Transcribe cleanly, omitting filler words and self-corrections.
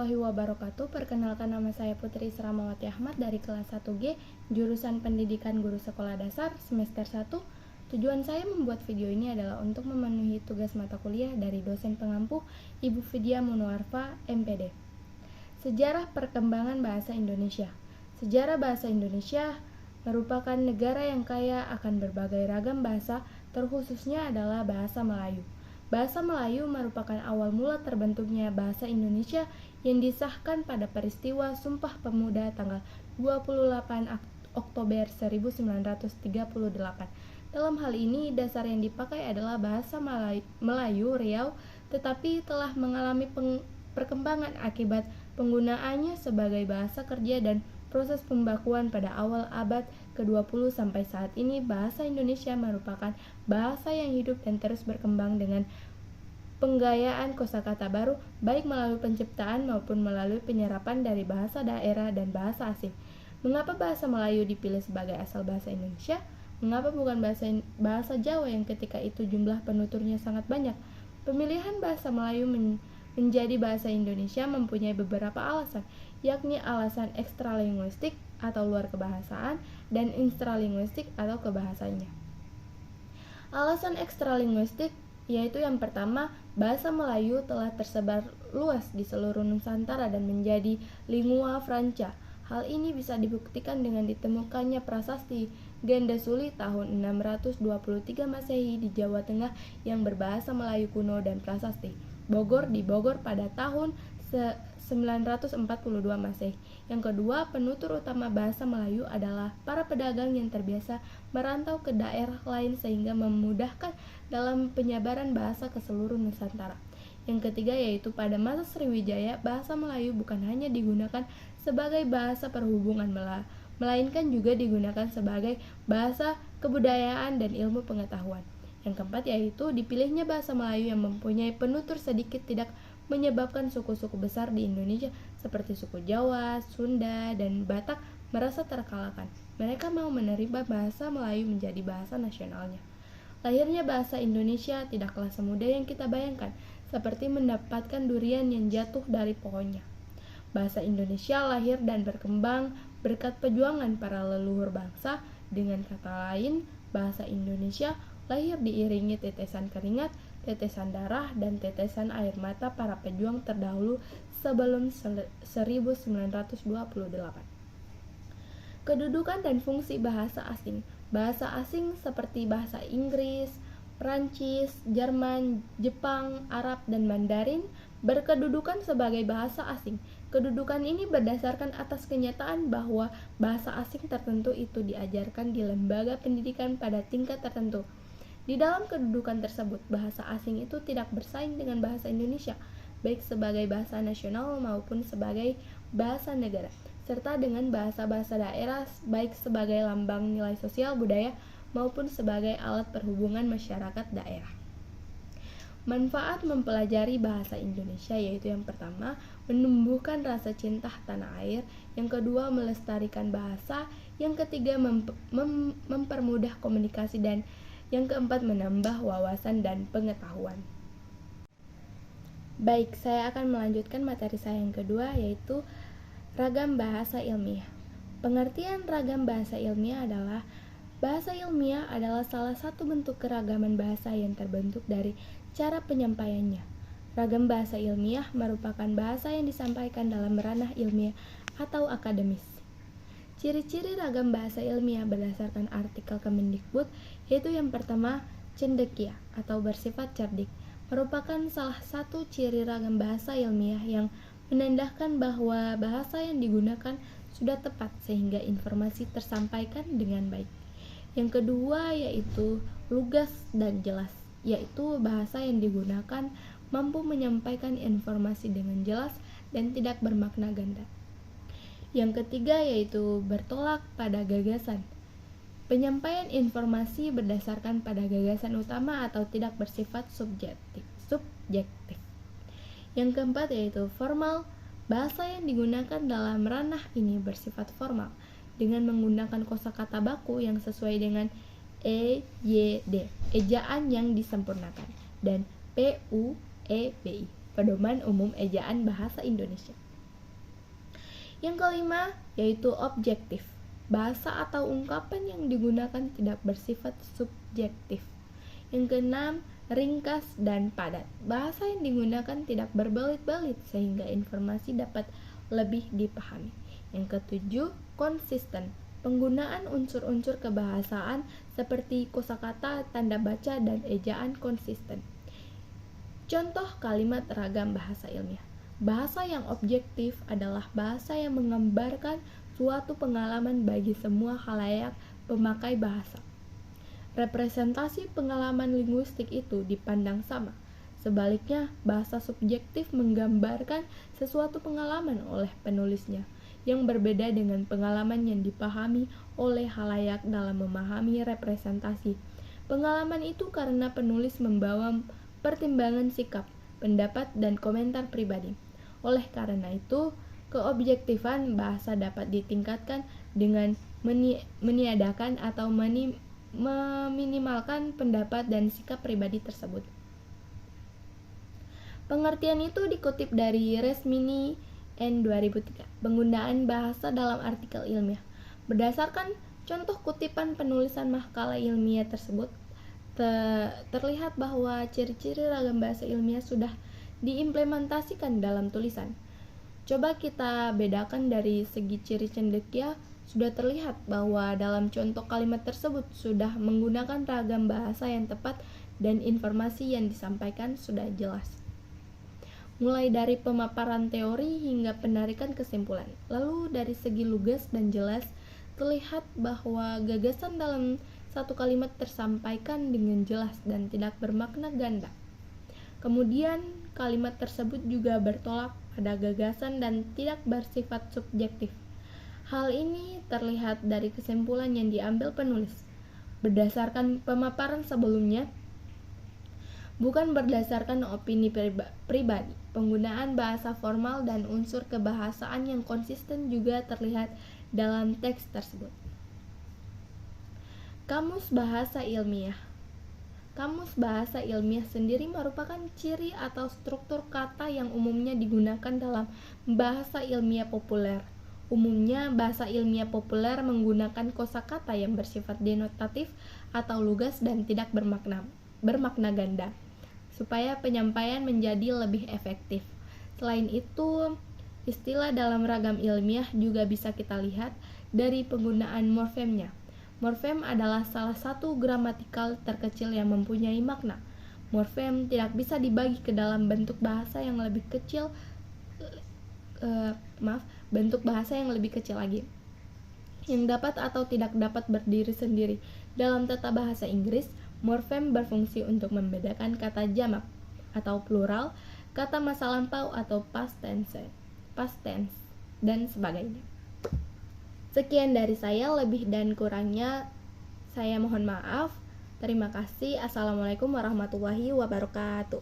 warahmatullahi wabarakatuh. Perkenalkan, nama saya Putri Isramawati Ahmad dari kelas 1G, jurusan Pendidikan Guru Sekolah Dasar semester 1. Tujuan saya membuat video ini adalah untuk memenuhi tugas mata kuliah dari dosen pengampu Ibu Vidya Munuarfa, MPD. Sejarah perkembangan bahasa Indonesia. Sejarah bahasa Indonesia merupakan negara yang kaya akan berbagai ragam bahasa, terkhususnya adalah bahasa Melayu. Bahasa Melayu merupakan awal mula terbentuknya bahasa Indonesia yang disahkan pada peristiwa Sumpah Pemuda tanggal 28 Oktober 1938. Dalam hal ini, dasar yang dipakai adalah bahasa Melayu Riau, tetapi telah mengalami perkembangan akibat penggunaannya sebagai bahasa kerja dan proses pembakuan pada awal abad ke-20 sampai saat ini. Bahasa Indonesia merupakan bahasa yang hidup dan terus berkembang dengan penggayaan kosakata baru, baik melalui penciptaan maupun melalui penyerapan dari bahasa daerah dan bahasa asing. Mengapa bahasa Melayu dipilih sebagai asal bahasa Indonesia? Mengapa bukan bahasa Jawa yang ketika itu jumlah penuturnya sangat banyak? Pemilihan bahasa Melayu menjadi bahasa Indonesia mempunyai beberapa alasan, yakni alasan ekstralinguistik atau luar kebahasaan dan intralinguistik atau kebahasanya. Alasan ekstralinguistik yaitu yang pertama, bahasa Melayu telah tersebar luas di seluruh Nusantara dan menjadi lingua franca. Hal ini bisa dibuktikan dengan ditemukannya prasasti Gendasuli tahun 623 Masehi di Jawa Tengah yang berbahasa Melayu kuno dan prasasti Bogor di Bogor pada tahun 942 Masehi. Yang kedua, penutur utama bahasa Melayu adalah para pedagang yang terbiasa merantau ke daerah lain sehingga memudahkan dalam penyebaran bahasa ke seluruh Nusantara. Yang ketiga yaitu pada masa Sriwijaya, bahasa Melayu bukan hanya digunakan sebagai bahasa perhubungan, melainkan juga digunakan sebagai bahasa kebudayaan dan ilmu pengetahuan. Yang keempat yaitu dipilihnya bahasa Melayu yang mempunyai penutur sedikit tidak menyebabkan suku-suku besar di Indonesia seperti suku Jawa, Sunda, dan Batak merasa terkalahkan. Mereka mau menerima bahasa Melayu menjadi bahasa nasionalnya. Lahirnya bahasa Indonesia tidaklah semudah yang kita bayangkan, seperti mendapatkan durian yang jatuh dari pohonnya. Bahasa Indonesia lahir dan berkembang berkat perjuangan para leluhur bangsa. Dengan kata lain, bahasa Indonesia lahir diiringi tetesan keringat, tetesan darah, dan tetesan air mata para pejuang terdahulu sebelum 1928. Kedudukan dan fungsi bahasa asing. Bahasa asing seperti bahasa Inggris, Perancis, Jerman, Jepang, Arab, dan Mandarin berkedudukan sebagai bahasa asing. Kedudukan ini berdasarkan atas kenyataan bahwa bahasa asing tertentu itu diajarkan di lembaga pendidikan pada tingkat tertentu. Di dalam kedudukan tersebut, bahasa asing itu tidak bersaing dengan bahasa Indonesia, baik sebagai bahasa nasional maupun sebagai bahasa negara, serta dengan bahasa-bahasa daerah, baik sebagai lambang nilai sosial budaya maupun sebagai alat perhubungan masyarakat daerah. Manfaat mempelajari bahasa Indonesia yaitu yang pertama, menumbuhkan rasa cinta tanah air, yang kedua, melestarikan bahasa, yang ketiga, mempermudah komunikasi, dan yang keempat, menambah wawasan dan pengetahuan. Baik, saya akan melanjutkan materi saya yang kedua yaitu ragam bahasa ilmiah. Pengertian ragam bahasa ilmiah adalah bahasa ilmiah adalah salah satu bentuk keragaman bahasa yang terbentuk dari cara penyampaiannya. Ragam bahasa ilmiah merupakan bahasa yang disampaikan dalam ranah ilmiah atau akademis. Ciri-ciri ragam bahasa ilmiah berdasarkan artikel Kemendikbud yaitu yang pertama, cendekia atau bersifat cerdik, merupakan salah satu ciri ragam bahasa ilmiah yang menandakan bahwa bahasa yang digunakan sudah tepat sehingga informasi tersampaikan dengan baik. Yang kedua yaitu lugas dan jelas, yaitu bahasa yang digunakan mampu menyampaikan informasi dengan jelas dan tidak bermakna ganda. Yang ketiga yaitu bertolak pada gagasan. Penyampaian informasi berdasarkan pada gagasan utama atau tidak bersifat subjektif. Yang keempat yaitu formal. Bahasa yang digunakan dalam ranah ini bersifat formal dengan menggunakan kosakata baku yang sesuai dengan EYD, ejaan yang disempurnakan, dan PUEBI, pedoman umum ejaan bahasa Indonesia. Yang kelima yaitu objektif. Bahasa atau ungkapan yang digunakan tidak bersifat subjektif. Yang keenam, ringkas dan padat. Bahasa yang digunakan tidak berbelit-belit sehingga informasi dapat lebih dipahami. Yang ketujuh, konsisten. Penggunaan unsur-unsur kebahasaan seperti kosakata, tanda baca, dan ejaan konsisten. Contoh kalimat ragam bahasa ilmiah. Bahasa yang objektif adalah bahasa yang menggambarkan suatu pengalaman bagi semua khalayak pemakai bahasa. Representasi pengalaman linguistik itu dipandang sama. Sebaliknya, bahasa subjektif menggambarkan sesuatu pengalaman oleh penulisnya yang berbeda dengan pengalaman yang dipahami oleh khalayak dalam memahami representasi. Pengalaman itu karena penulis membawa pertimbangan sikap, pendapat, dan komentar pribadi. Oleh karena itu, keobjektifan bahasa dapat ditingkatkan dengan meniadakan atau meminimalkan pendapat dan sikap pribadi tersebut. Pengertian itu dikutip dari Resmini N 2003, penggunaan bahasa dalam artikel ilmiah. Berdasarkan contoh kutipan penulisan makalah ilmiah tersebut, terlihat bahwa ciri-ciri ragam bahasa ilmiah sudah diimplementasikan dalam tulisan. Coba kita bedakan dari segi ciri cendekia. Sudah terlihat bahwa dalam contoh kalimat tersebut sudah menggunakan ragam bahasa yang tepat dan informasi yang disampaikan sudah jelas. Mulai dari pemaparan teori hingga penarikan kesimpulan. Lalu dari segi lugas dan jelas, terlihat bahwa gagasan dalam satu kalimat tersampaikan dengan jelas dan tidak bermakna ganda. Kemudian, kalimat tersebut juga bertolak pada gagasan dan tidak bersifat subjektif. Hal ini terlihat dari kesimpulan yang diambil penulis. Berdasarkan pemaparan sebelumnya, bukan berdasarkan opini pribadi. Penggunaan bahasa formal dan unsur kebahasaan yang konsisten juga terlihat dalam teks tersebut. Kamus bahasa ilmiah. Kamus bahasa ilmiah sendiri merupakan ciri atau struktur kata yang umumnya digunakan dalam bahasa ilmiah populer. Umumnya, bahasa ilmiah populer menggunakan kosakata yang bersifat denotatif atau lugas dan tidak bermakna ganda, supaya penyampaian menjadi lebih efektif. Selain itu, istilah dalam ragam ilmiah juga bisa kita lihat dari penggunaan morfemnya. Morfem adalah salah satu gramatikal terkecil yang mempunyai makna. Morfem tidak bisa dibagi ke dalam bentuk bahasa yang lebih kecil lagi, yang dapat atau tidak dapat berdiri sendiri. Dalam tata bahasa Inggris, morfem berfungsi untuk membedakan kata jamak atau plural, kata masa lampau atau past tense, dan sebagainya. Sekian dari saya, lebih dan kurangnya saya mohon maaf. Terima kasih. Assalamualaikum warahmatullahi wabarakatuh.